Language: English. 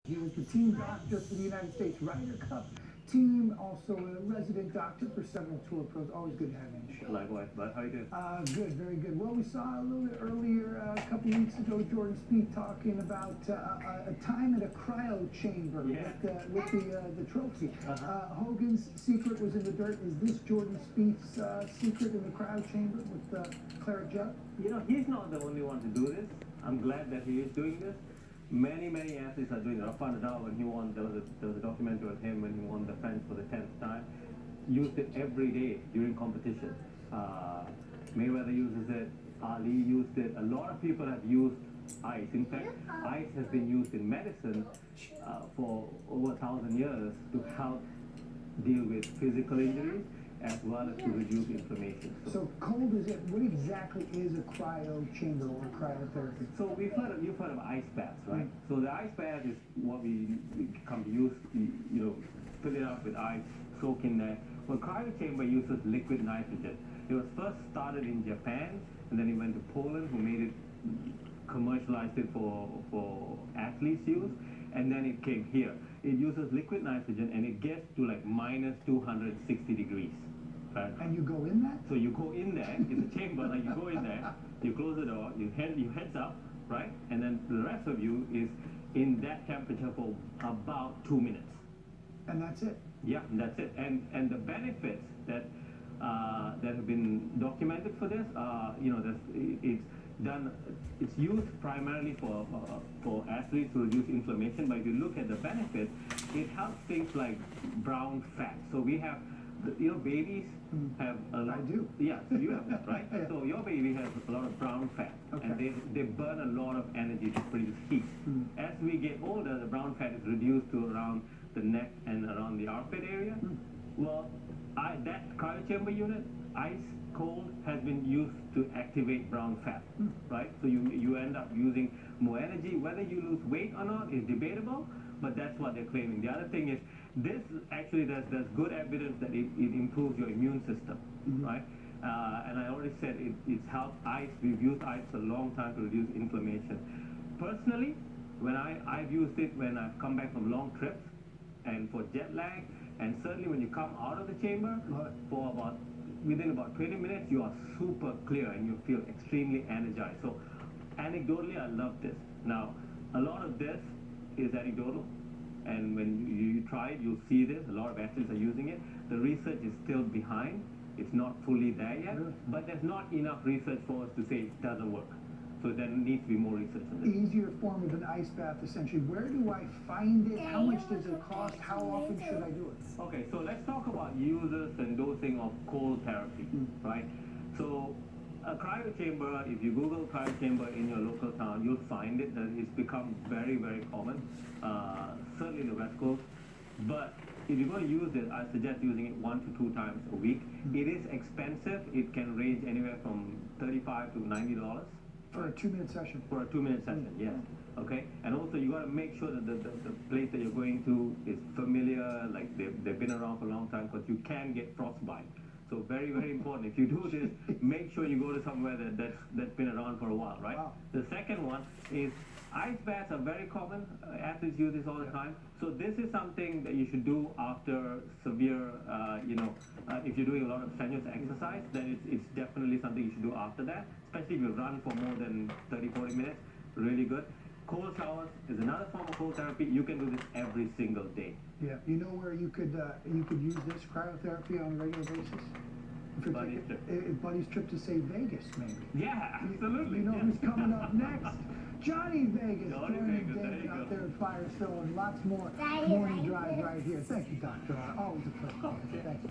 He was the team doctor for the United States Ryder Cup team, also a resident doctor for several tour pros. Always good to have you on the show. Likewise, bud. How you doing? Good, very good. Well, we saw a little bit earlier, a couple weeks ago, Jordan Spieth talking about a time at a cryo chamber with the trophy. Hogan's secret was in the dirt. Is this Jordan Spieth's secret in the cryo chamber with claret jug? You know, he's not the only one to do this. I'm glad that he is doing this. Many athletes are doing it. I found it out when he won. There was a documentary on him when he won the French for the 10th time. Used it every day during competition. Mayweather uses it. Ali used it. A lot of people have used ice. In fact, ice has been used in medicine for over 1,000 years to help deal with physical injuries as well as to reduce inflammation. So cold is it? What exactly is a cryo chamber or cryotherapy? So you've heard of ice baths, right? So the ice bath is what we come to use. You know, fill it up with ice, soak in there. Well, cryo chamber uses liquid nitrogen. It was first started in Japan, and then it went to Poland, who made it, commercialized it for athletes use, and then it came here. It uses liquid nitrogen, and it gets to like minus 260 degrees. Right? And you go in that? So you go in there, it's a chamber, like you go in there, you close the door, you heads up, right? And then the rest of you is in that temperature for about 2 minutes. And that's it? Yeah, that's it. And the benefits that have been documented for this, you know, it's used primarily for athletes to reduce inflammation, but if you look at the benefits, it helps things like brown fat. So we have, you know, babies have a lot. I do. Yeah, so you have that, right? Yeah. So your baby has a lot of brown fat, and they burn a lot of energy to produce heat. As we get older, the brown fat is reduced to around the neck and around the armpit area. Well, that cryo chamber unit, ice cold, has been used to activate brown fat, right? So you end up using more energy. Whether you lose weight or not is debatable, but that's what they're claiming. The other thing is, this actually, there's good evidence that it improves your immune system, right? And I already said it's helped ice. We've used ice for a long time to reduce inflammation. Personally, when I've used it when I've come back from long trips and for jet lag, and certainly when you come out of the chamber, within about 20 minutes, you are super clear and you feel extremely energized. So anecdotally, I love this. Now, a lot of this is anecdotal, and when you try it, you'll see this. A lot of athletes are using it. The research is still behind. It's not fully there yet, but there's not enough research for us to say it doesn't work. So there needs to be more research on this. Easier form of an ice bath, essentially. Where do I find it? How much does it cost? How often should I do it? Okay, so let's talk about users and dosing of cold therapy, right? So a cryo chamber, if you Google cryo chamber in your local town, you'll find it. That it's become very common, certainly in the West Coast. But if you're going to use it, I suggest using it 1 to 2 times a week. It is expensive. It can range anywhere from $35 to $90. For a 2-minute session? For a 2-minute session, yes. Okay? And also you got to make sure that the place that you're going to is familiar, like they've been around for a long time, because you can get frostbite. So very important. If you do this, make sure you go to somewhere that's been around for a while, right? Wow. The second one is ice baths are very common. Athletes use this all the time. So this is something that you should do after severe, if you're doing a lot of strenuous exercise, then it's definitely something you should do after that, especially if you run for more than 30-40 minutes. Really good. Cold showers is another form of cold therapy. You can do this every single day. Yeah. You know where you could use this cryotherapy on a regular basis? Buddy's trip to, say, Vegas, maybe. Yeah, absolutely. You know who's coming up next? Johnny Vegas. Johnny Vegas, Dave there you out go. there in Firestone. Lots more morning drive right here. Thank you, Doctor. Always a pleasure. Thank you.